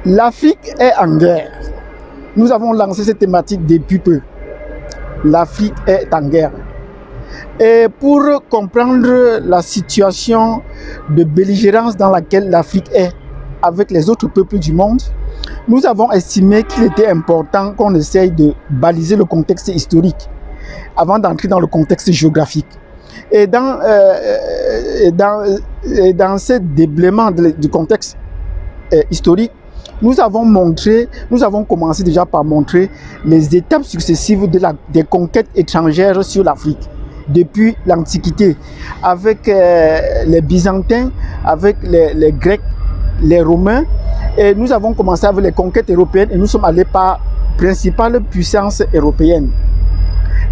L'Afrique est en guerre. Nous avons lancé cette thématique depuis peu. L'Afrique est en guerre. Et pour comprendre la situation de belligérance dans laquelle l'Afrique est avec les autres peuples du monde, nous avons estimé qu'il était important qu'on essaye de baliser le contexte historique avant d'entrer dans le contexte géographique. Et dans ce déblaiement du contexte historique, nous avons commencé déjà par montrer les étapes successives des conquêtes étrangères sur l'Afrique depuis l'Antiquité, avec les Byzantins, avec les Grecs, les Romains, et nous avons commencé avec les conquêtes européennes et nous sommes allés par principale puissance européenne.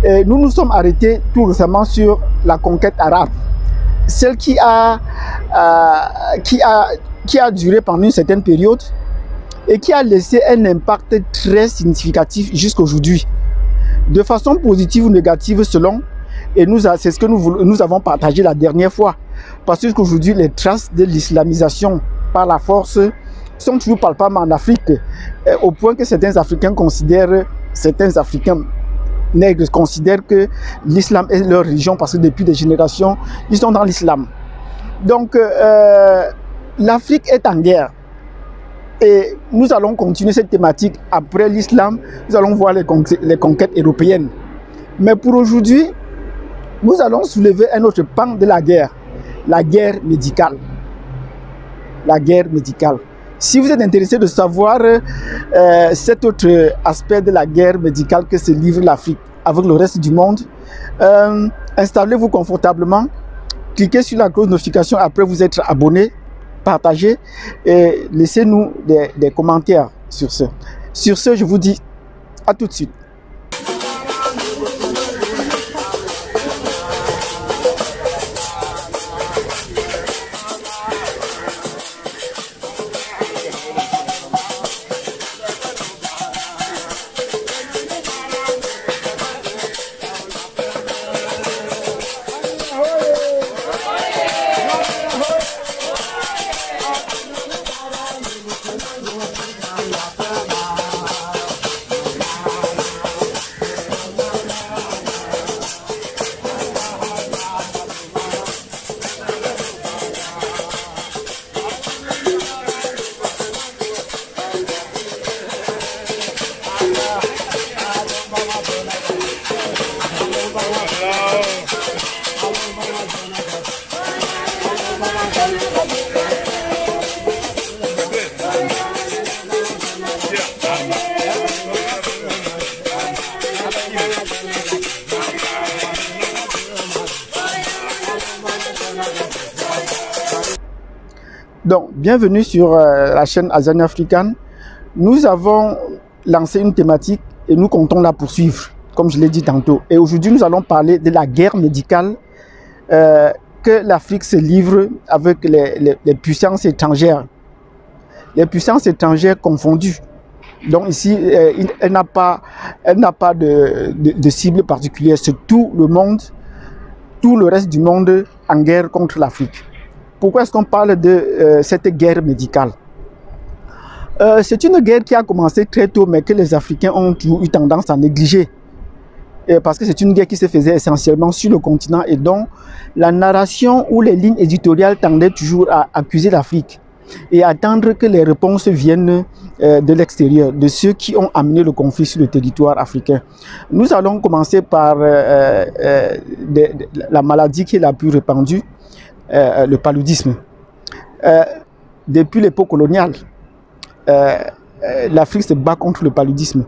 Et nous nous sommes arrêtés tout récemment sur la conquête arabe, celle qui a duré pendant une certaine période et qui a laissé un impact très significatif jusqu'à aujourd'hui, de façon positive ou négative selon, et c'est ce que nous avons partagé la dernière fois, parce qu'aujourd'hui les traces de l'islamisation par la force sont toujours palpables en Afrique, au point que certains Africains nègres considèrent que l'islam est leur religion parce que depuis des générations, ils sont dans l'islam. Donc l'Afrique est en guerre. Et nous allons continuer cette thématique après l'islam. Nous allons voir les conquêtes européennes. Mais pour aujourd'hui, nous allons soulever un autre pan de la guerre médicale. La guerre médicale. Si vous êtes intéressé de savoir cet autre aspect de la guerre médicale que se livre l'Afrique avec le reste du monde, installez-vous confortablement, cliquez sur la cloche de notification après vous être abonné, partagez et laissez-nous des commentaires sur ce. Sur ce, je vous dis à tout de suite. Donc, bienvenue sur la chaîne Azania Africane. Nous avons lancé une thématique et nous comptons la poursuivre, comme je l'ai dit tantôt. Et aujourd'hui, nous allons parler de la guerre médicale que l'Afrique se livre avec les puissances étrangères. Les puissances étrangères confondues. Donc ici, elle n'a pas de cible particulière. C'est tout le monde, tout le reste du monde en guerre contre l'Afrique. Pourquoi est-ce qu'on parle de cette guerre médicale? C'est une guerre qui a commencé très tôt, mais que les Africains ont toujours eu tendance à négliger. Parce que c'est une guerre qui se faisait essentiellement sur le continent et dont la narration ou les lignes éditoriales tendaient toujours à accuser l'Afrique et attendre que les réponses viennent de l'extérieur, de ceux qui ont amené le conflit sur le territoire africain. Nous allons commencer par la maladie qui est la plus répandue, le paludisme. Depuis l'époque coloniale, l'Afrique se bat contre le paludisme.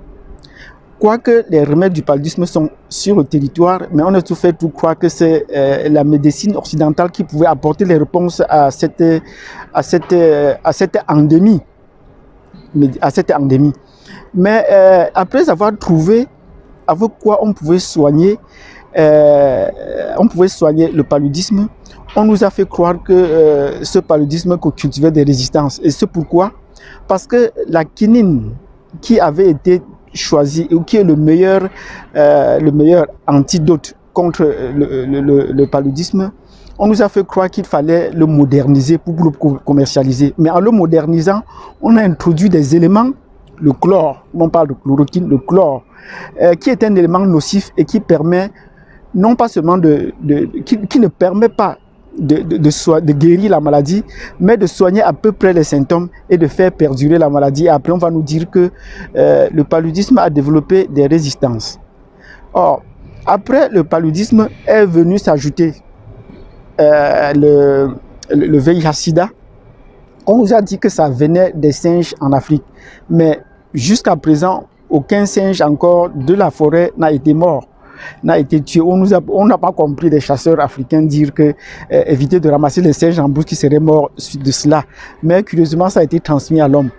Quoique les remèdes du paludisme sont sur le territoire, mais on a tout fait pour croire que c'est la médecine occidentale qui pouvait apporter les réponses à cette endémie. Mais après avoir trouvé avec quoi on pouvait soigner le paludisme, on nous a fait croire que ce paludisme cultivait des résistances. Et c'est pourquoi? Parce que la quinine qui avait été choisi ou qui est le meilleur antidote contre le paludisme, on nous a fait croire qu'il fallait le moderniser pour le commercialiser. Mais en le modernisant, on a introduit des éléments, le chlore, on parle de chloroquine, le chlore, qui est un élément nocif et qui permet non pas seulement qui ne permet pas de guérir la maladie, mais de soigner à peu près les symptômes et de faire perdurer la maladie. Et après, on va nous dire que le paludisme a développé des résistances. Or, après le paludisme est venu s'ajouter le VIH-Sida. On nous a dit que ça venait des singes en Afrique, mais jusqu'à présent, aucun singe encore de la forêt n'a été mort, n'a été tué. On n'a pas compris des chasseurs africains dire que éviter de ramasser les singes en brousse qui seraient morts suite de cela. Mais curieusement, ça a été transmis à l'homme.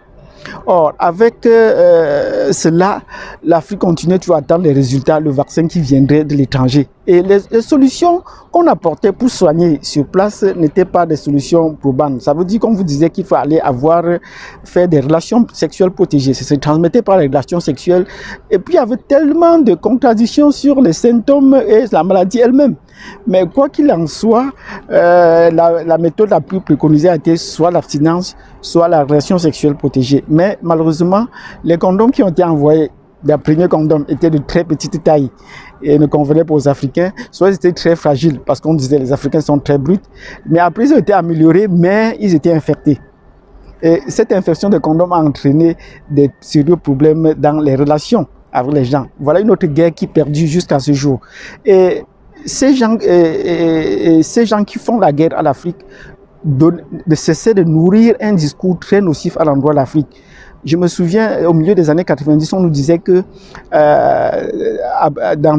Or, avec cela, l'Afrique continuait toujours à attendre les résultats, le vaccin qui viendrait de l'étranger. Et les solutions qu'on apportait pour soigner sur place n'étaient pas des solutions probantes. Ça veut dire qu'on vous disait qu'il faut aller faire des relations sexuelles protégées. Ça se transmettait par les relations sexuelles. Et puis, il y avait tellement de contradictions sur les symptômes et la maladie elle-même. Mais quoi qu'il en soit, la méthode la plus préconisée a été soit l'abstinence, soit la relation sexuelle protégée. Mais malheureusement, les condoms qui ont été envoyés, les premiers condoms étaient de très petite taille et ne convenaient pas aux Africains, soit ils étaient très fragiles parce qu'on disait que les Africains sont très bruts. Mais après, ils ont été améliorés, mais ils étaient infectés. Et cette infection de condoms a entraîné des sérieux problèmes dans les relations avec les gens. Voilà une autre guerre qui perdure jusqu'à ce jour. Et ces gens qui font la guerre à l'Afrique de cesser de nourrir un discours très nocif à l'endroit de l'Afrique. Je me souviens, au milieu des années 90, on nous disait que en l'an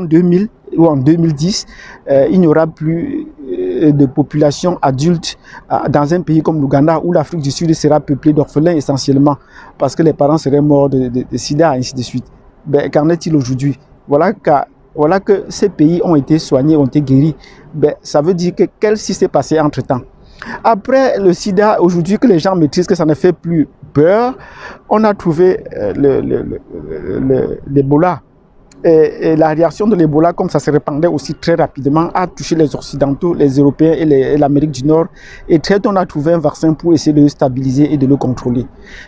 2000 ou en 2010, il n'y aura plus de population adulte dans un pays comme l'Ouganda, où l'Afrique du Sud sera peuplée d'orphelins essentiellement, parce que les parents seraient morts de sida, et ainsi de suite. Ben, qu'en est-il aujourd'hui? Voilà que ces pays ont été soignés, ont été guéris. Ben, ça veut dire que qu'est-ce qui s'est passé entre-temps? Après le sida, aujourd'hui que les gens maîtrisent, que ça ne fait plus peur, on a trouvé l'Ebola. Et la réaction de l'Ebola, comme ça se répandait aussi très rapidement, a touché les Occidentaux, les Européens et l'Amérique du Nord. Et très tôt, on a trouvé un vaccin pour essayer de le stabiliser et de le contrôler.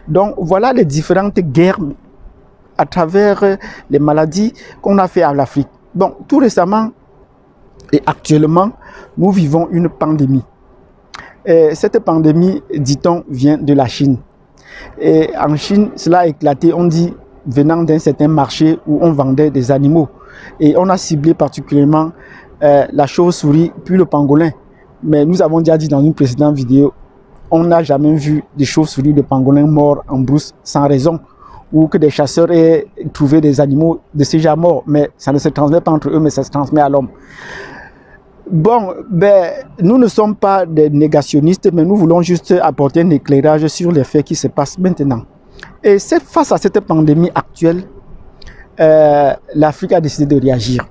Donc voilà les différentes guerres à travers les maladies qu'on a fait à l'Afrique. Bon, tout récemment et actuellement, nous vivons une pandémie. Et cette pandémie, dit-on, vient de la Chine. Et en Chine, cela a éclaté, on dit, venant d'un certain marché où on vendait des animaux. Et on a ciblé particulièrement la chauve-souris, puis le pangolin. Mais nous avons déjà dit dans une précédente vidéo, on n'a jamais vu des chauves-souris, de pangolins morts en brousse sans raison, ou que des chasseurs aient trouvé des animaux de ces gens morts. Mais ça ne se transmet pas entre eux, mais ça se transmet à l'homme. Bon, ben, nous ne sommes pas des négationnistes, mais nous voulons juste apporter un éclairage sur les faits qui se passent maintenant. Et face à cette pandémie actuelle, l'Afrique a décidé de réagir.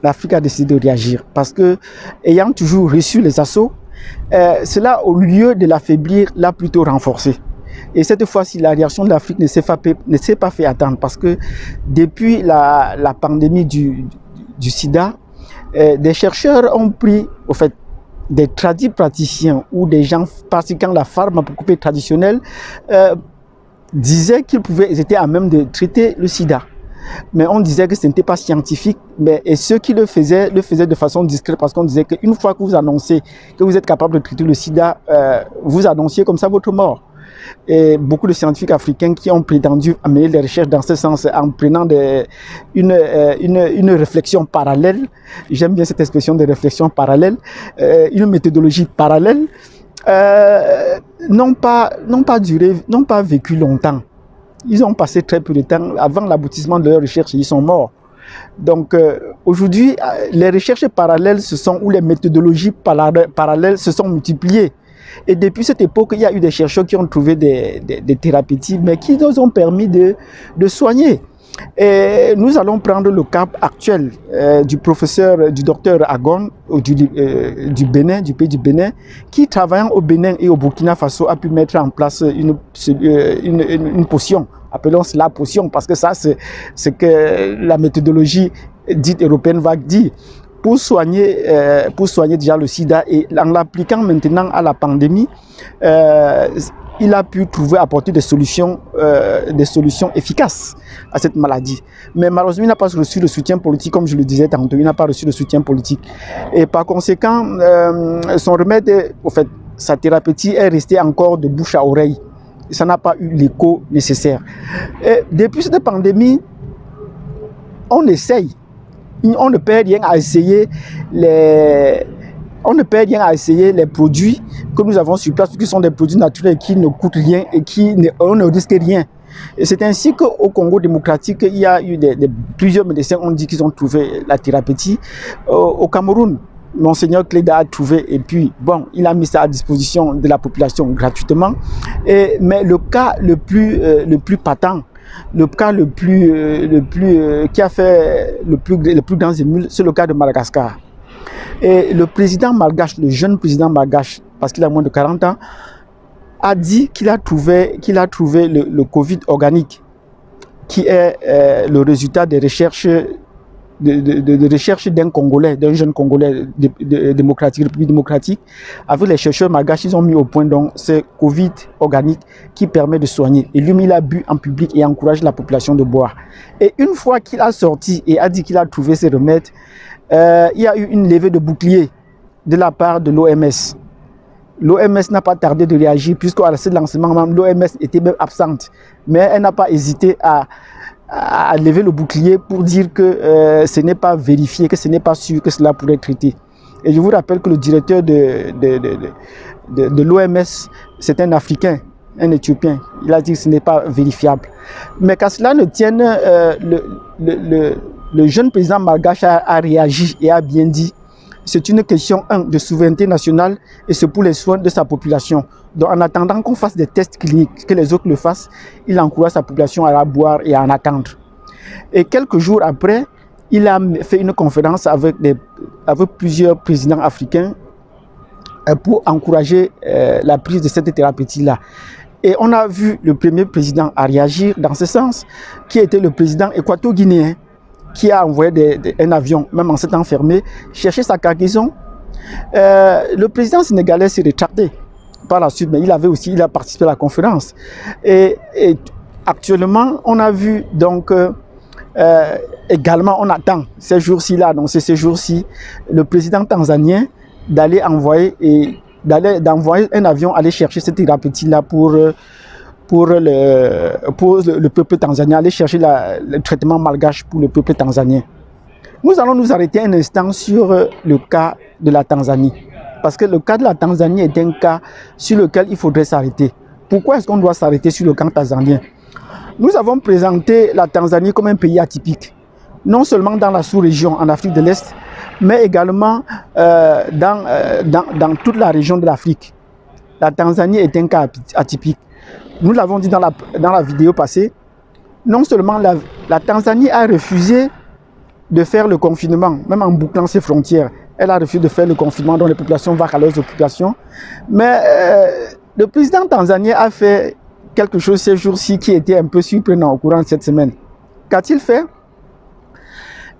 L'Afrique a décidé de réagir parce que, ayant toujours reçu les assauts, cela, au lieu de l'affaiblir, l'a plutôt renforcé. Et cette fois-ci, la réaction de l'Afrique ne s'est pas fait attendre parce que depuis la pandémie du sida, des chercheurs ont pris, au fait, des praticiens ou des gens pratiquant la pharmacopée traditionnelle disaient qu'ils étaient à même de traiter le sida. Mais on disait que ce n'était pas scientifique, et ceux qui le faisaient de façon discrète parce qu'on disait qu'une fois que vous annoncez que vous êtes capable de traiter le sida, vous annonciez comme ça votre mort. Et beaucoup de scientifiques africains qui ont prétendu amener des recherches dans ce sens en prenant une réflexion parallèle, j'aime bien cette expression de réflexion parallèle, une méthodologie parallèle, n'ont pas vécu longtemps. Ils ont passé très peu de temps avant l'aboutissement de leurs recherches, ils sont morts. Donc aujourd'hui, les recherches parallèles ou les méthodologies parallèles se sont multipliées. Et depuis cette époque, il y a eu des chercheurs qui ont trouvé des thérapeutiques, mais qui nous ont permis de soigner. Et nous allons prendre le cas actuel du docteur Agon du Bénin, du pays du Bénin, qui travaillant au Bénin et au Burkina Faso a pu mettre en place une potion. Appelons cela potion parce que ça c'est que la méthodologie dite européenne va dire pour soigner déjà le sida, et en l'appliquant maintenant à la pandémie, il a pu apporter des solutions efficaces à cette maladie. Mais malheureusement, il n'a pas reçu le soutien politique, comme je le disais tantôt, il n'a pas reçu le soutien politique. Et par conséquent, son remède, en fait, sa thérapeutique est restée encore de bouche à oreille. Ça n'a pas eu l'écho nécessaire. Et depuis cette pandémie, on essaye. On ne perd rien à essayer les produits que nous avons sur place, qui sont des produits naturels qui ne coûtent rien et on ne risque rien. Et c'est ainsi qu'au Congo démocratique, il y a eu plusieurs médecins ont dit qu'ils ont trouvé la thérapeutique. Au Cameroun, Monseigneur Cléda a trouvé, et puis bon, il a mis ça à disposition de la population gratuitement. Mais le cas le plus patent, le cas qui a fait le plus grand émule, c'est le cas de Madagascar. Et le président malgache, le jeune président malgache, parce qu'il a moins de 40 ans, a dit qu'il a trouvé le Covid organique, qui est le résultat des recherches d'un Congolais, d'un jeune Congolais démocratique, République démocratique. Avec les chercheurs malgaches, ils ont mis au point donc ce Covid organique qui permet de soigner. Et lui, il a bu en public et encourage la population de boire. Et une fois qu'il a sorti et a dit qu'il a trouvé ces remèdes, il y a eu une levée de bouclier de la part de l'OMS. L'OMS n'a pas tardé de réagir, puisqu'à ce lancement, l'OMS était même absente. Mais elle n'a pas hésité à lever le bouclier pour dire que ce n'est pas vérifié, que ce n'est pas sûr que cela pourrait être traité. Et je vous rappelle que le directeur de l'OMS, c'est un Africain, un Éthiopien. Il a dit que ce n'est pas vérifiable. Mais qu'à cela ne tienne, le jeune président malgache a réagi et a bien dit: c'est une question de souveraineté nationale et c'est pour les soins de sa population. Donc en attendant qu'on fasse des tests cliniques, que les autres le fassent, il encourage sa population à la boire et à en attendre. Et quelques jours après, il a fait une conférence avec plusieurs présidents africains pour encourager la prise de cette thérapeutique-là. Et on a vu le premier président à réagir dans ce sens, qui était le président équato-guinéen, qui a envoyé un avion, même en s'étant enfermé, chercher sa cargaison. Le président sénégalais s'est retardé par la suite, mais il a participé à la conférence. Et actuellement, on a vu donc également, on attend ces jours-ci, il a annoncé ces jours-ci, le président tanzanien d'envoyer un avion aller chercher cette thérapeutique-là pour le peuple tanzanien, aller chercher le traitement malgache pour le peuple tanzanien. Nous allons nous arrêter un instant sur le cas de la Tanzanie. Parce que le cas de la Tanzanie est un cas sur lequel il faudrait s'arrêter. Pourquoi est-ce qu'on doit s'arrêter sur le cas tanzanien? Nous avons présenté la Tanzanie comme un pays atypique. Non seulement dans la sous-région, en Afrique de l'Est, mais également dans toute la région de l'Afrique. La Tanzanie est un cas atypique. Nous l'avons dit dans la vidéo passée, non seulement la Tanzanie a refusé de faire le confinement, même en bouclant ses frontières, elle a refusé de faire le confinement dont les populations vont à leurs occupations, mais le président tanzanien a fait quelque chose ces jours-ci qui était un peu surprenant au courant de cette semaine. Qu'a-t-il fait?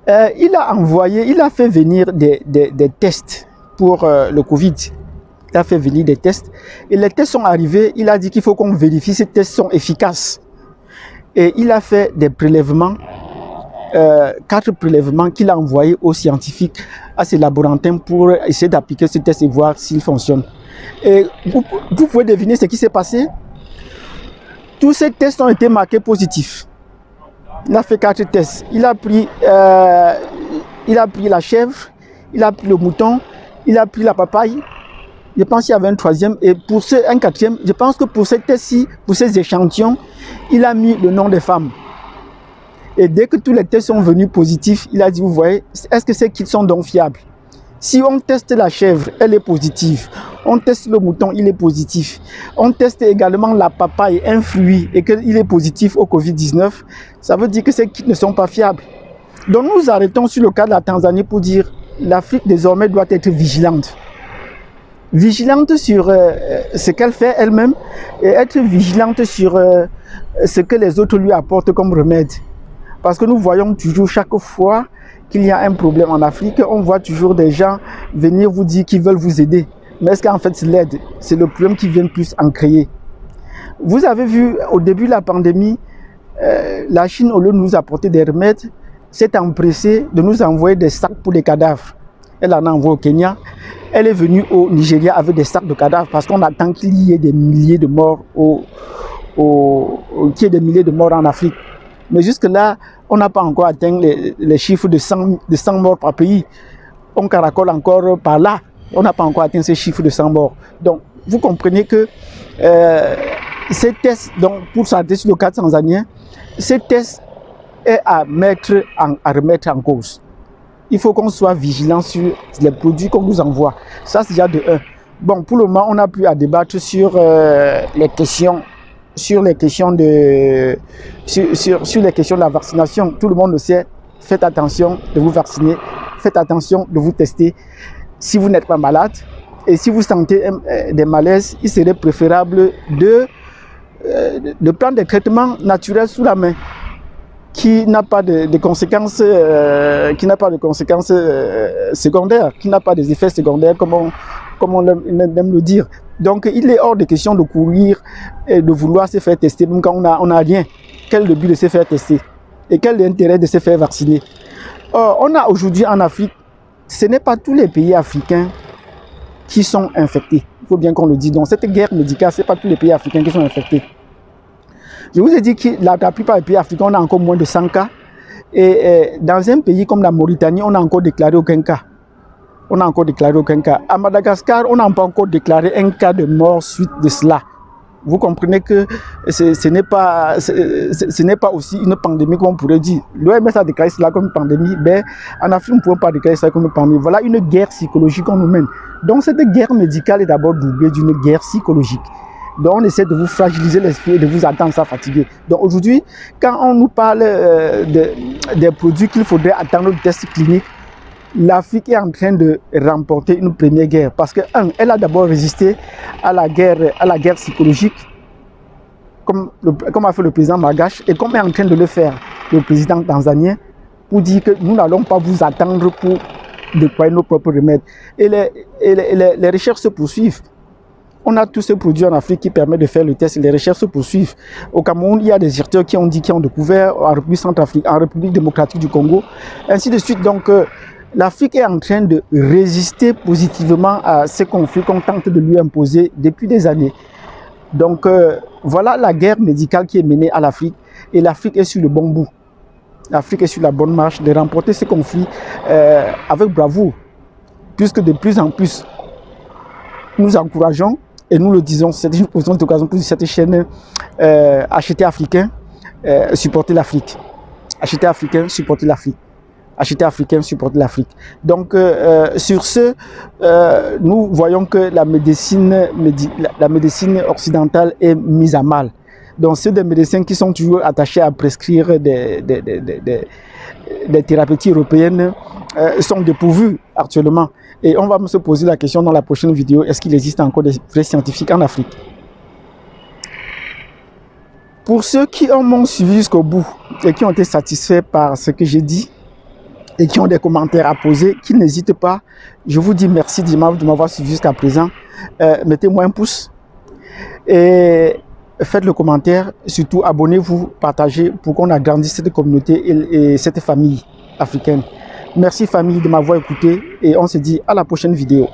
Il a fait venir des tests pour le Covid. Il a fait venir des tests et les tests sont arrivés. Il a dit qu'il faut qu'on vérifie si ces tests sont efficaces. Et il a fait des prélèvements, 4 prélèvements qu'il a envoyés aux scientifiques, à ses laborantins pour essayer d'appliquer ce test et voir s'il fonctionne. Et vous pouvez deviner ce qui s'est passé. Tous ces tests ont été marqués positifs. Il a fait 4 tests. Il a pris la chèvre, il a pris le mouton, il a pris la papaye. Je pense qu'il y avait un 3e et pour un 4e, je pense que pour ces tests-ci, pour ces échantillons, il a mis le nom des femmes. Et dès que tous les tests sont venus positifs, il a dit, vous voyez, est-ce que ces kits sont donc fiables? Si on teste la chèvre, elle est positive. On teste le mouton, il est positif. On teste également la papaye, un fruit, et qu'il est positif au Covid-19. Ça veut dire que ces kits ne sont pas fiables. Donc nous nous arrêtons sur le cas de la Tanzanie pour dire l'Afrique désormais doit être vigilante. Vigilante sur ce qu'elle fait elle-même et être vigilante sur ce que les autres lui apportent comme remède. Parce que nous voyons toujours chaque fois qu'il y a un problème en Afrique, on voit toujours des gens venir vous dire qu'ils veulent vous aider. Mais est-ce qu'en fait c'est l'aide? C'est le problème qui vient plus en créer. Vous avez vu au début de la pandémie, la Chine, au lieu de nous apporter des remèdes, s'est empressée de nous envoyer des sacs pour les cadavres. Elle en a envoyé au Kenya. Elle est venue au Nigeria avec des sacs de cadavres parce qu'on attend qu'il y ait des milliers de morts qu'il y ait des milliers de morts en Afrique. Mais jusque-là, on n'a pas encore atteint les chiffres de 100 morts par pays. On caracole encore par là. On n'a pas encore atteint ces chiffres de 100 morts. Donc, vous comprenez que ces tests, donc, pour s'arrêter sur le cas tanzanien, ces tests est à remettre en cause. Il faut qu'on soit vigilant sur les produits qu'on nous envoie. Ça, c'est déjà de 1. Bon, pour le moment, on a pu à débattre sur les questions de la vaccination. Tout le monde le sait. Faites attention de vous vacciner. Faites attention de vous tester. Si vous n'êtes pas malade et si vous sentez des malaises, il serait préférable de prendre des traitements naturels sous la main, qui n'a pas de conséquences, secondaires, qui n'a pas des effets secondaires comme on aime le dire. Donc il est hors de question de courir et de vouloir se faire tester même quand on n'a rien. Quel est le but de se faire tester? Et quel est l'intérêt de se faire vacciner? Or, on a aujourd'hui en Afrique, ce n'est pas tous les pays africains qui sont infectés. Il faut bien qu'on le dise. Donc cette guerre médicale, ce n'est pas tous les pays africains qui sont infectés. Je vous ai dit que la plupart des pays africains, on a encore moins de 100 cas. Et dans un pays comme la Mauritanie, on n'a encore déclaré aucun cas. On n'a encore déclaré aucun cas. À Madagascar, on n'a pas encore déclaré un cas de mort suite de cela. Vous comprenez que ce n'est pas aussi une pandémie qu'on pourrait dire. L'OMS a déclaré cela comme une pandémie, mais en Afrique, on ne peut pas déclarer cela comme une pandémie. Voilà une guerre psychologique qu'on nous mène. Donc cette guerre médicale est d'abord doublée d'une guerre psychologique. Donc on essaie de vous fragiliser l'esprit et de vous attendre ça fatigué. Donc aujourd'hui, quand on nous parle des produits qu'il faudrait attendre le test clinique, l'Afrique est en train de remporter une première guerre. Parce que, elle a d'abord résisté à la guerre psychologique, comme a fait le président Magash, et comme est en train de le faire le président tanzanien, pour dire que nous n'allons pas vous attendre pour déployer nos propres remèdes. Et les recherches se poursuivent. On a tous ces produits en Afrique qui permettent de faire le test et les recherches se poursuivent. Au Cameroun, il y a des chercheurs qui ont découvert en République centrafricaine, en République démocratique du Congo, ainsi de suite. Donc, l'Afrique est en train de résister positivement à ces conflits qu'on tente de lui imposer depuis des années. Donc, voilà la guerre médicale qui est menée à l'Afrique et l'Afrique est sur le bon bout. L'Afrique est sur la bonne marche de remporter ces conflits avec bravoure, puisque de plus en plus, nous encourageons et nous le disons, c'est une position d'occasion pour cette chaîne Acheter africain, supporter l'Afrique. Acheter africain, supporter l'Afrique. Acheter africain, supporter l'Afrique. Donc, sur ce, nous voyons que la médecine occidentale est mise à mal. Donc, ceux des médecins qui sont toujours attachés à prescrire des thérapeutiques européennes sont dépourvus actuellement. Et on va se poser la question dans la prochaine vidéo, est-ce qu'il existe encore des vrais scientifiques en Afrique? Pour ceux qui m'ont suivi jusqu'au bout et qui ont été satisfaits par ce que j'ai dit, et qui ont des commentaires à poser, qui n'hésitent pas. Je vous dis merci de m'avoir suivi jusqu'à présent. Mettez-moi un pouce et faites le commentaire. Surtout, abonnez-vous, partagez pour qu'on agrandisse cette communauté et cette famille africaine. Merci famille de m'avoir écouté et on se dit à la prochaine vidéo.